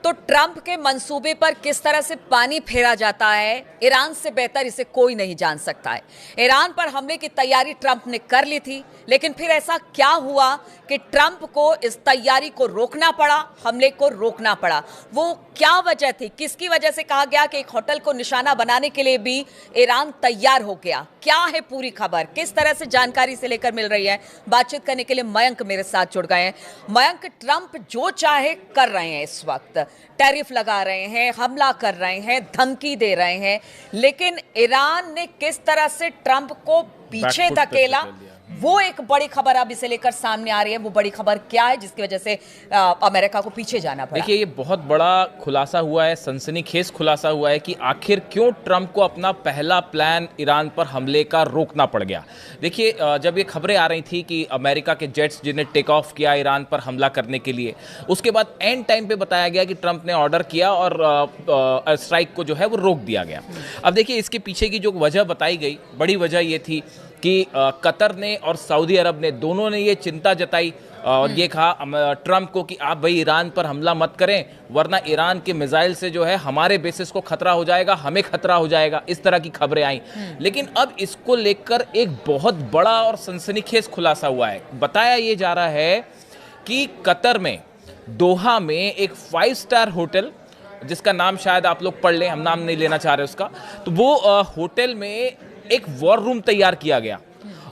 तो ट्रंप के मंसूबे पर किस तरह से पानी फेरा जाता है, ईरान से बेहतर इसे कोई नहीं जान सकता है। ईरान पर हमले की तैयारी ट्रंप ने कर ली थी, लेकिन फिर ऐसा क्या हुआ कि ट्रंप को इस तैयारी को रोकना पड़ा, हमले को रोकना पड़ा। वो क्या वजह थी, किसकी वजह से कहा गया कि एक होटल को निशाना बनाने के लिए भी ईरान तैयार हो गया? क्या है पूरी खबर, किस तरह से जानकारी से लेकर मिल रही है? बातचीत करने के लिए मयंक मेरे साथ जुड़ गए हैं। मयंक, ट्रंप जो चाहे कर रहे हैं, इस वक्त टैरिफ लगा रहे हैं, हमला कर रहे हैं, धमकी दे रहे हैं, लेकिन ईरान ने किस तरह से ट्रंप को पीछे धकेला, वो एक बड़ी खबर अब इसे लेकर सामने आ रही है। वो बड़ी खबर क्या है जिसकी वजह से अमेरिका को पीछे जाना पड़ा? देखिए, ये बहुत बड़ा खुलासा हुआ है, सनसनीखेज खुलासा हुआ है कि आखिर क्यों ट्रंप को अपना पहला प्लान ईरान पर हमले का रोकना पड़ गया। देखिए, जब ये खबरें आ रही थी कि अमेरिका के जेट्स जिन्हें टेक ऑफ किया ईरान पर हमला करने के लिए, उसके बाद एंड टाइम पे बताया गया कि ट्रंप ने ऑर्डर किया और स्ट्राइक को जो है वो रोक दिया गया। अब देखिए, इसके पीछे की जो वजह बताई गई, बड़ी वजह ये थी कि कतर ने और सऊदी अरब ने दोनों ने ये चिंता जताई और ये कहा ट्रंप को कि आप भाई ईरान पर हमला मत करें, वरना ईरान के मिसाइल से जो है हमारे बेसिस को खतरा हो जाएगा, हमें खतरा हो जाएगा। इस तरह की खबरें आई। लेकिन अब इसको लेकर एक बहुत बड़ा और सनसनीखेज खुलासा हुआ है। बताया ये जा रहा है कि कतर में, दोहा में एक 5 स्टार होटल, जिसका नाम शायद आप लोग पढ़ लें, हम नाम नहीं लेना चाह रहे उसका, तो वो होटल में एक वॉर रूम तैयार किया गया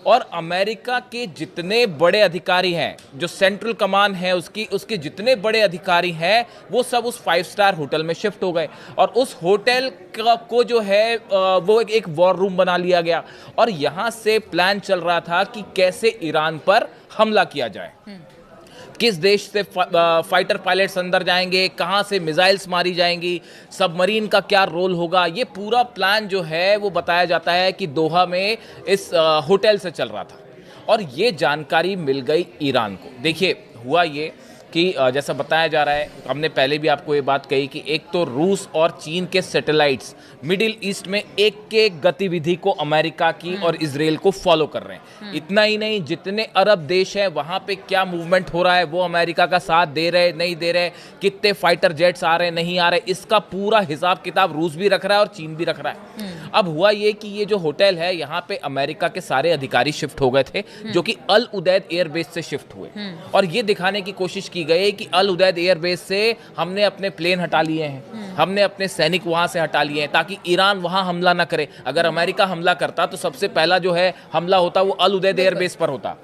और अमेरिका के जितने बड़े अधिकारी हैं, जो सेंट्रल कमान है उसके जितने बड़े अधिकारी हैं, वो सब उस 5 स्टार होटल में शिफ्ट हो गए और उस होटल को जो है वो एक वॉर रूम बना लिया गया और यहाँ से प्लान चल रहा था कि कैसे ईरान पर हमला किया जाए, किस देश से फाइटर पायलट्स अंदर जाएंगे, कहां से मिसाइल्स मारी जाएंगी, सबमरीन का क्या रोल होगा। ये पूरा प्लान जो है वो बताया जाता है कि दोहा में इस होटल से चल रहा था और ये जानकारी मिल गई ईरान को। देखिए, हुआ ये कि जैसा बताया जा रहा है, हमने पहले भी आपको ये बात कही कि एक तो रूस और चीन के सैटेलाइट्स मिडिल ईस्ट में एक एक गतिविधि को अमेरिका की और इजराइल को फॉलो कर रहे हैं। इतना ही नहीं, जितने अरब देश हैं वहाँ पे क्या मूवमेंट हो रहा है, वो अमेरिका का साथ दे रहे नहीं दे रहे, कितने फाइटर जेट्स आ रहे नहीं आ रहे, इसका पूरा हिसाब किताब रूस भी रख रहा है और चीन भी रख रहा है। अब हुआ ये कि ये जो होटल है, यहाँ पे अमेरिका के सारे अधिकारी शिफ्ट हो गए थे, जो कि अल उदैद एयरबेस से शिफ्ट हुए और ये दिखाने की कोशिश की गई कि अल उदैद एयरबेस से हमने अपने प्लेन हटा लिए हैं, हमने अपने सैनिक वहां से हटा लिए हैं ताकि ईरान वहां हमला ना करे। अगर अमेरिका हमला करता तो सबसे पहला जो है हमला होता वो अल उदैद एयरबेस पर होता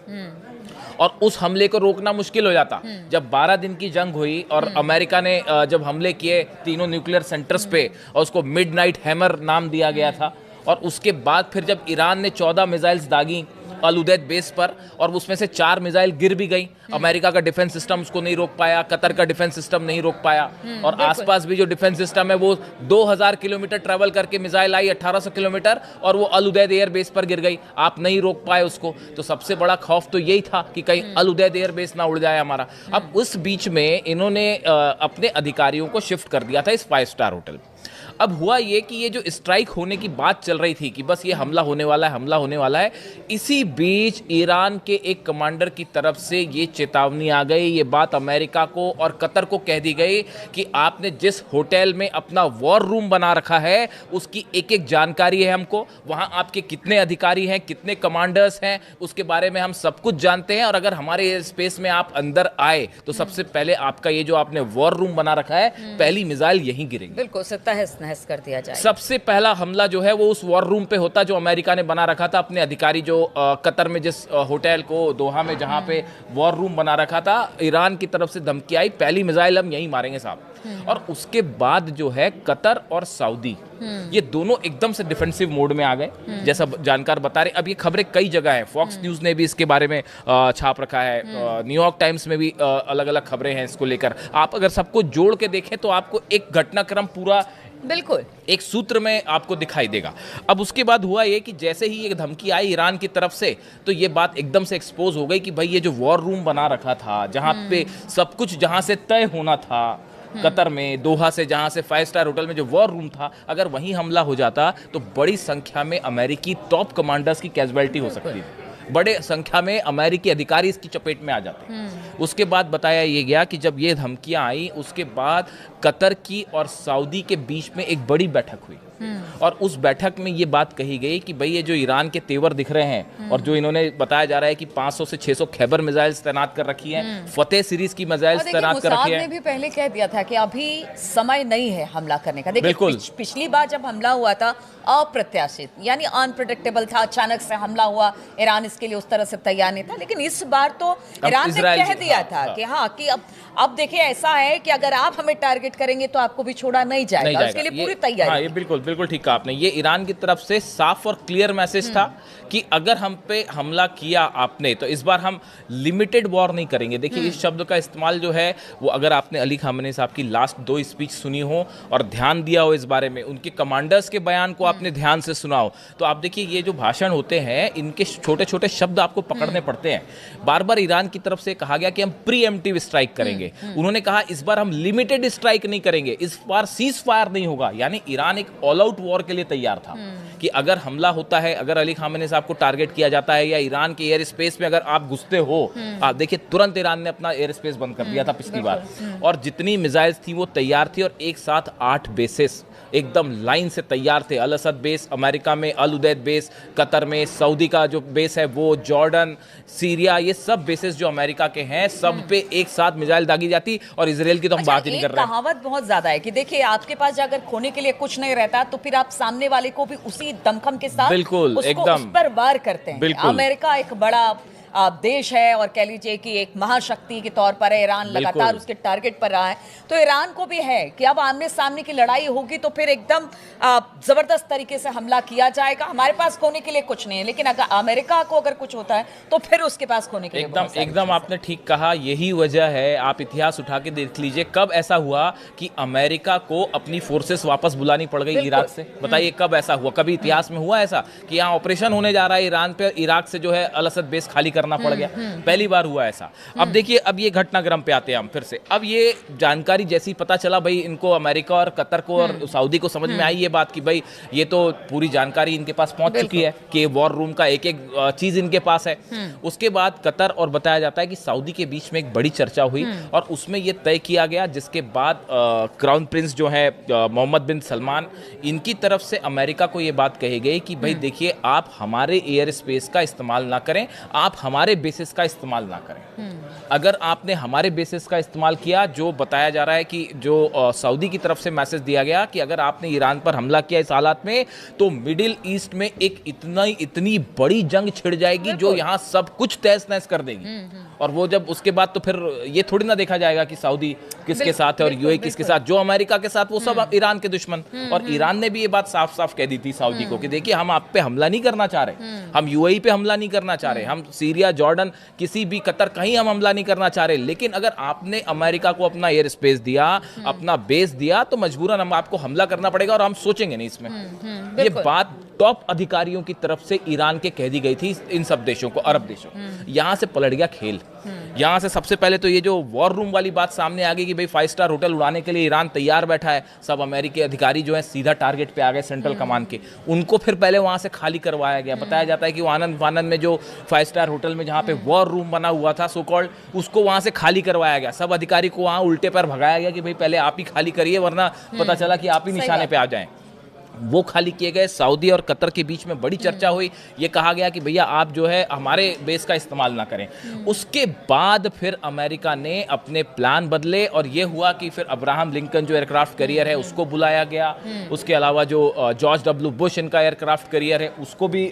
और उस हमले को रोकना मुश्किल हो जाता। जब 12 दिन की जंग हुई और अमेरिका ने जब हमले किए तीनों न्यूक्लियर सेंटर्स पे और उसको मिडनाइट हैमर नाम दिया गया था, और उसके बाद फिर जब ईरान ने 14 मिसाइल्स दागी अल उदैद बेस पर और उसमें से 4 मिसाइल गिर भी गई, अमेरिका का डिफेंस सिस्टम उसको नहीं रोक पाया, कतर का डिफेंस सिस्टम नहीं रोक पाया और आसपास भी जो डिफेंस सिस्टम है वो 2000 किलोमीटर ट्रैवल करके मिसाइल आई 1800 किलोमीटर और वो अल उदैद एयर बेस पर गिर गई, आप नहीं रोक पाए उसको। तो सबसे बड़ा खौफ तो यही था कि कहीं अल उदैद एयर बेस ना उड़ जाए हमारा। अब उस बीच में इन्होंने अपने अधिकारियों को शिफ्ट कर दिया था इस 5 स्टार होटल। अब हुआ ये कि ये जो स्ट्राइक होने की बात चल रही थी कि बस ये हमला होने वाला है, हमला होने वाला है, इसी बीच ईरान के एक कमांडर की तरफ से ये चेतावनी आ गई, ये बात अमेरिका को और कतर को कह दी गई कि आपने जिस होटल में अपना वॉर रूम बना रखा है उसकी एक एक जानकारी है हमको, वहाँ आपके कितने अधिकारी हैं, कितने कमांडर्स हैं, उसके बारे में हम सब कुछ जानते हैं और अगर हमारे स्पेस में आप अंदर आए तो सबसे पहले आपका ये जो आपने वॉर रूम बना रखा है, पहली मिसाइल यहीं गिरेगी। बिल्कुल तहस कर दिया जाए। सबसे पहला हमला जो है वो उस वॉर रूम पे होता जो अमेरिका ने बना रखा था, अपने अधिकारी जो कतर में जिस होटल को दोहा में जहां पे वॉर रूम बना रखा था, ईरान की तरफ से धमकी आई पहली मिसाइल हम यहीं मारेंगे साहब। और उसके बाद जो है कतर और सऊदी ये दोनों एकदम से डिफेंसिव मोड में आ गए, जैसा जानकार बता रहे। अब ये खबरें कई जगह है, फॉक्स न्यूज ने भी इसके बारे में छाप रखा है, न्यूयॉर्क टाइम्स में भी अलग अलग खबरें हैं इसको लेकर। आप अगर सबको जोड़ के देखें तो आपको एक घटनाक्रम पूरा बिल्कुल एक सूत्र में आपको दिखाई देगा। अब उसके बाद हुआ ये कि जैसे ही ये धमकी आई ईरान की तरफ से, तो ये बात एकदम से एक्सपोज हो गई कि भाई ये जो वॉर रूम बना रखा था, जहां पे सब कुछ जहां से तय होना था, कतर में दोहा से जहां से 5 स्टार होटल में जो वॉर रूम था, अगर वहीं हमला हो जाता तो बड़ी संख्या में अमेरिकी टॉप कमांडर्स की कैजुअलिटी हो सकती थी। बड़े संख्या में अमेरिकी अधिकारी इसकी चपेट में आ जाते हैं। उसके बाद बताया ये गया कि जब ये धमकियां आई उसके बाद कतर की और सऊदी के बीच में एक बड़ी बैठक हुई और उस बैठक में ये बात कही गई कि भाई ये जो ईरान के तेवर दिख रहे हैं और जो इन्होंने बताया जा रहा है कि 500 से 600 खैबर मिसाइल्स तैनात कर रखी हैं, फतेह सीरीज की मिसाइल्स तैनात कर रखी हैं। ने भी पहले कह दिया था कि अभी समय नहीं है हमला करने का। देखिए पिछली बार जब हमला हुआ था अप्रत्याशित यानी अनप्रेडिक्टेबल था, अचानक से हमला हुआ, ईरान इसके लिए उस तरह से तैयार नहीं था। लेकिन इस बार तो ईरान ने कह दिया था कि हाँ कि अब देखिए ऐसा है कि अगर आप हमें टारगेट करेंगे तो आपको भी छोड़ा नहीं जाएगा, उसके लिए पूरी तैयारी। हाँ, ये बिल्कुल ठीक कहा आपने। ये ईरान की तरफ से साफ और क्लियर मैसेज था कि अगर हम पे हमला किया आपने तो इस बार हम लिमिटेड वॉर नहीं करेंगे। देखिए इस शब्द का इस्तेमाल जो है वो अगर आपने अली खामेनी साहब की लास्ट 2 स्पीच सुनी हो और ध्यान दिया हो इस बारे में, उनके कमांडर्स के बयान को आपने ध्यान से सुना हो, तो आप देखिए ये जो भाषण होते हैं इनके छोटे छोटे शब्द आपको पकड़ने पड़ते हैं। बार बार ईरान की तरफ से कहा गया कि हम प्रीएम्प्टिव स्ट्राइक करेंगे। उन्होंने कहा इस बार हम लिमिटेड स्ट्राइक नहीं करेंगे, इस बार सीज फायर नहीं होगा। यानी ईरान एक ऑल आउट वॉर के लिए तैयार था कि अगर हमला होता है, अगर अली खामेनी साहब को टारगेट किया जाता है या ईरान के एयर स्पेस में अगर आप घुसते हो, आप देखिए तुरंत ईरान ने अपना एयर स्पेस बंद कर दिया था पिछली बार और जितनी मिसाइल्स थी वो तैयार थी और एक साथ 8 बेसेस एकदम लाइन से तैयार थे। अल असद बेस अमेरिका में, अल उदैद बेस कतर में, सऊदी का जो बेस है वो, जॉर्डन, सीरिया, ये सब बेसेस जो अमेरिका के हैं सब पे एक साथ मिसाइल दागी जाती और इसराइल की तो हम बात ही नहीं कर रहे हैं। कहावत बहुत ज्यादा है कि देखिए आपके पास अगर खोने के लिए कुछ नहीं रहता तो फिर आप सामने वाले को भी उसी दमखम के साथ बिल्कुल एकदम उस पर वार करते हैं। अमेरिका एक बड़ा देश है और कह लीजिए कि एक महाशक्ति के तौर पर है, ईरान लगातार उसके टारगेट पर रहा है, तो ईरान को भी है कि अब आमने सामने की लड़ाई होगी तो फिर एकदम जबरदस्त तरीके से हमला किया जाएगा। हमारे पास खोने के लिए कुछ नहीं है, लेकिन अगर अमेरिका को अगर कुछ होता है तो फिर उसके पास खोने के लिए एकदम आपने ठीक कहा। यही वजह है, आप इतिहास उठा के देख लीजिए कब ऐसा हुआ कि अमेरिका को अपनी फोर्सेस वापस बुलानी पड़ गई इराक से। बताइए कब ऐसा हुआ? कभी इतिहास में हुआ ऐसा कि यहाँ ऑपरेशन होने जा रहा है ईरान पे, इराक से जो है अल असद बेस खाली करना पड़ गया? पहली बार हुआ ऐसा। अब देखिए अब ये घटनाक्रम पे आते हैं हम फिर से। अब ये जानकारी जैसी पता चला भाई इनको अमेरिका और कतर को और सऊदी को समझ में आई ये बात कि भाई ये तो पूरी जानकारी इनके पास पहुंच चुकी है कि वॉर रूम का एक एक चीज इनके पास है। उसके बाद कतर और बताया जाता है कि सऊदी के बीच में एक बड़ी चर्चा हुई और उसमें ये तय किया गया, जिसके बाद क्राउन प्रिंस जो है मोहम्मद बिन सलमान, इनकी तरफ से अमेरिका को ये बात कही गई कि भाई देखिए आप हमारे एयर स्पेस का इस्तेमाल ना करें, आप हमारे बेसिस का इस्तेमाल ना करें। अगर आपने हमारे बेसिस का इस्तेमाल किया, जो बताया जा रहा है कि जो सऊदी की तरफ से मैसेज दिया गया कि अगर आपने ईरान पर हमला किया इस हालात में तो मिडिल ईस्ट में एक इतनी बड़ी जंग छिड़ जाएगी जो यहाँ सब कुछ तहस नहस कर देगी। और वो जब उसके बाद तो फिर ये थोड़ी ना देखा जाएगा कि सऊदी किसके साथ है और यूएई किसके साथ, जो अमेरिका के साथ वो सब ईरान के दुश्मन। और ईरान ने भी ये बात साफ साफ कह दी थी सऊदी को कि देखिए हम आप पे हमला नहीं करना चाह रहे, हम यूएई पे हमला नहीं करना चाह रहे, हम सीरिया, जॉर्डन, किसी भी कतर, कहीं हम हमला नहीं करना चाह रहे, लेकिन अगर आपने अमेरिका को अपना एयर स्पेस दिया, अपना बेस दिया, तो मजबूरन हम आपको हमला करना पड़ेगा और हम सोचेंगे नहीं इसमें। ये बात टॉप अधिकारियों की तरफ से ईरान के कह दी गई थी इन सब देशों को, अरब देशों। यहां से पलट गया खेल। यहां से सबसे पहले तो ये जो वॉर रूम वाली बात सामने आ गई कि भाई 5 स्टार होटल उड़ाने के लिए ईरान तैयार बैठा है, सब अमेरिकी अधिकारी जो है सीधा टारगेट पे आ गए सेंट्रल कमांड के, उनको फिर पहले वहां से खाली करवाया गया। बताया जाता है कि वो आनंद में जो 5 स्टार होटल में जहां पे वॉर रूम बना हुआ था सो कॉल्ड, उसको वहां से खाली करवाया गया। सब अधिकारी को वहां उल्टे पर भगाया गया कि भाई पहले आप ही खाली करिए वरना पता चला कि आप ही निशाने पे आ जाएं। वो खाली किए गए। सऊदी और कतर के बीच में बड़ी चर्चा हुई, ये कहा गया कि भैया आप जो है हमारे बेस का इस्तेमाल ना करें। उसके बाद फिर अमेरिका ने अपने प्लान बदले और ये हुआ कि फिर अब्राहम लिंकन जो एयरक्राफ्ट कैरियर है उसको बुलाया गया। उसके अलावा जो जॉर्ज डब्ल्यू बुश इनका एयरक्राफ्ट कैरियर है उसको भी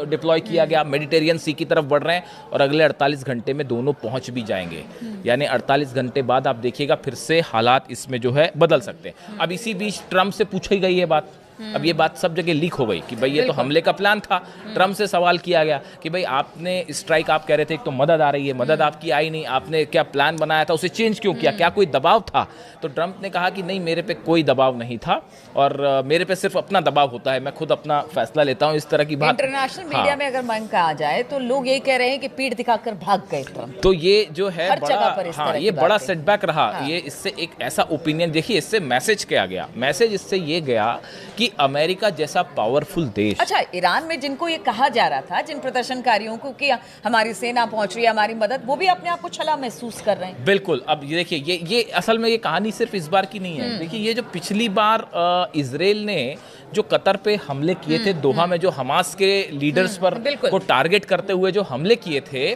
डिप्लॉय किया गया। मेडिटेरियन सी की तरफ बढ़ रहे हैं और अगले 48 घंटे में दोनों पहुंच भी जाएंगे। यानी 48 घंटे बाद आप देखिएगा फिर से हालात इसमें जो है बदल सकते हैं। अब इसी बीच ट्रंप से पूछी गई ये बात, अब ये बात सब जगह लीक हो गई कि भाई ये तो हमले का प्लान था। ट्रंप से सवाल किया गया कि भाई आपने स्ट्राइक, आप कह रहे थे एक तो मदद आ रही है, मदद आपकी आई नहीं, आपने क्या प्लान बनाया था उसे चेंज क्यों किया, क्या कोई दबाव था? तो ट्रंप ने कहा कि नहीं, मेरे पे कोई दबाव नहीं था और मेरे पे सिर्फ अपना दबाव होता है, मैं खुद अपना फैसला लेता हूँ। इस तरह की बात इंटरनेशनल मीडिया में अगर मन का आ जाए तो लोग ये कह रहे हैं कि पीठ दिखाकर भाग गए ट्रंप। तो ये जो है बड़ा, ये बड़ा सेटबैक रहा। ये इससे एक ऐसा ओपिनियन, देखिए इससे मैसेज क्या गया, मैसेज इससे ये गया कि कि अमेरिका जैसा पावरफुल देश। अच्छा, ईरान में जिनको ये कहा जा रहा था, जिन प्रदर्शनकारियों को कि हमारी सेना पहुंच रही है, हमारी मदद, वो भी अपने आप को छला महसूस कर रहे हैं। बिल्कुल। अब ये देखिए, ये असल में ये कहानी सिर्फ इस बार की नहीं है। देखिए, ये जो पिछली बार इजराइल ने जो कतर पे हमले किए थे, दोहा में जो हमास के लीडर्स पर को टारगेट करते हुए जो हमले किए थे,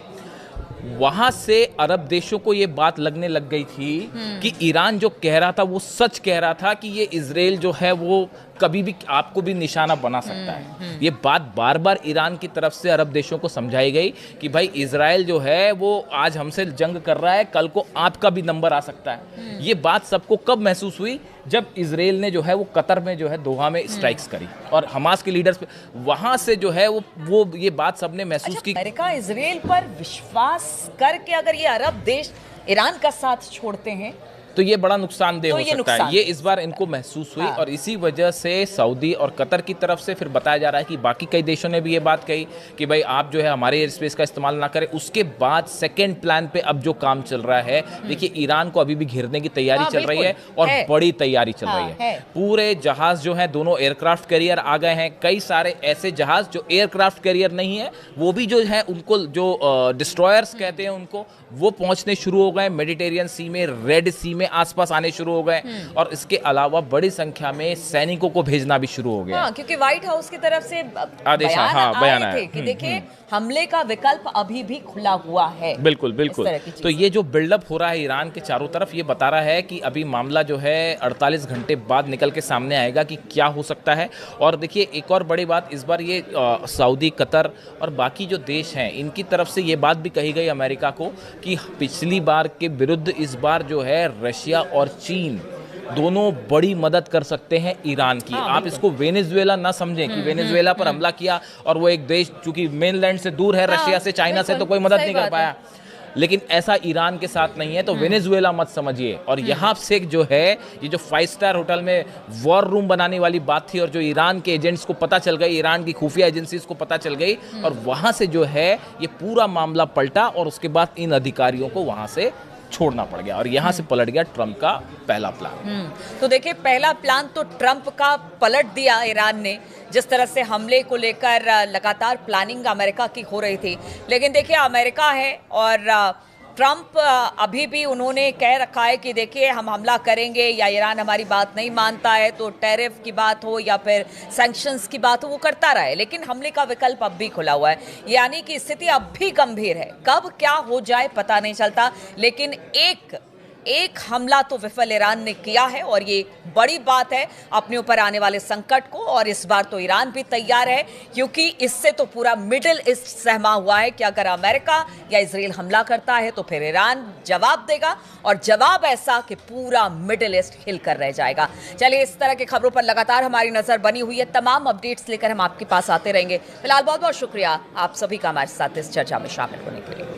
वहां से अरब देशों को ये बात लगने लग गई थी कि ईरान जो कह रहा था वो सच कह रहा था, कि ये इजराइल जो है वो कभी भी आपको भी निशाना बना सकता है। ये बात बार बार ईरान की तरफ से अरब देशों को समझाई गई कि भाई इजराइल जो है वो आज हमसे जंग कर रहा है, कल को आपका भी नंबर आ सकता है। ये बात सबको कब महसूस हुई? जब इजराइल ने जो है वो कतर में जो है दोहा में स्ट्राइक्स करी और हमास के लीडर्स पे, वहां से जो है वो ये बात सबने महसूस की। अमेरिका इजराइल पर विश्वास करके अगर ये अरब देश ईरान का साथ छोड़ते हैं तो ये बड़ा नुकसानदेह हो सकता है। ये इस बार इनको महसूस हुई। हाँ। और इसी वजह से सऊदी और कतर की तरफ से फिर बताया जा रहा है कि बाकी कई देशों ने भी ये बात कही कि भाई आप जो है हमारे एयर स्पेस का इस्तेमाल ना करें। उसके बाद सेकेंड प्लान पे अब जो काम चल रहा है, देखिए ईरान को अभी भी घेरने की तैयारी चल रही है और बड़ी तैयारी चल रही है। पूरे जहाज जो है, दोनों एयरक्राफ्ट कैरियर आ गए हैं। कई सारे ऐसे जहाज जो एयरक्राफ्ट कैरियर नहीं है, वो भी जो है उनको जो डिस्ट्रॉयर्स कहते हैं उनको, वो पहुंचने शुरू हो गए मेडिटेरियन सी में, रेड सी में आसपास आने शुरू हो गए। और इसके अलावा बड़ी संख्या में सैनिकों को भेजना भी शुरू हो गया। क्योंकि व्हाइट हाउस की तरफ से आदेश बयान आए थे कि देखिए हमले का विकल्प अभी भी खुला हुआ है। बिल्कुल बिल्कुल। तो ये जो बिल्डअप हो रहा है ईरान के चारों तरफ, ये बता रहा है कि अभी मामला जो है 48 घंटे बाद निकल के सामने आएगा कि क्या हो सकता है। और देखिए एक और बड़ी बात, इस बार ये सऊदी, कतर और बाकी जो देश हैं, इनकी तरफ से ये बात भी कही गई अमेरिका को कि पिछली बार के विरुद्ध इस बार जो है रशिया और चीन दोनों बड़ी मदद कर सकते हैं ईरान की। आप इसको वेनेजुएला ना समझें कि वेनेजुएला पर हमला किया और वो एक देश चूंकि मेनलैंड से दूर है, रशिया से, चाइना से, तो कोई मदद नहीं कर पाया। लेकिन ऐसा ईरान के साथ नहीं है, तो वेनेजुएला मत समझिए। और यहाँ से जो है ये जो 5 स्टार होटल में वॉर रूम बनाने वाली बात थी और जो ईरान के एजेंट्स को पता चल गई, ईरान की खुफिया एजेंसीज को पता चल गई, और वहां से जो है ये पूरा मामला पलटा और उसके बाद इन अधिकारियों को वहां से छोड़ना पड़ गया और यहां से पलट गया ट्रंप का पहला प्लान। तो देखिए पहला प्लान तो ट्रंप का पलट दिया ईरान ने, जिस तरह से हमले को लेकर लगातार प्लानिंग अमेरिका की हो रही थी। लेकिन देखिए अमेरिका है और ट्रंप अभी भी उन्होंने कह रखा है कि देखिए हम हमला करेंगे या ईरान हमारी बात नहीं मानता है तो टैरिफ की बात हो या फिर सैंक्शंस की बात हो, वो करता रहे। लेकिन हमले का विकल्प अब भी खुला हुआ है, यानी कि स्थिति अब भी गंभीर है। कब क्या हो जाए पता नहीं चलता, लेकिन एक हमला तो विफल ईरान ने किया है और ये बड़ी बात है अपने ऊपर आने वाले संकट को। और इस बार तो ईरान भी तैयार है, क्योंकि इससे तो पूरा मिडिल ईस्ट सहमा हुआ है कि अगर अमेरिका या इजराइल हमला करता है तो फिर ईरान जवाब देगा, और जवाब ऐसा कि पूरा मिडिल ईस्ट हिलकर रह जाएगा। चलिए, इस तरह की खबरों पर लगातार हमारी नजर बनी हुई है। तमाम अपडेट्स लेकर हम आपके पास आते रहेंगे। फिलहाल बहुत बहुत शुक्रिया आप सभी का हमारे साथ इस चर्चा में शामिल होने के लिए।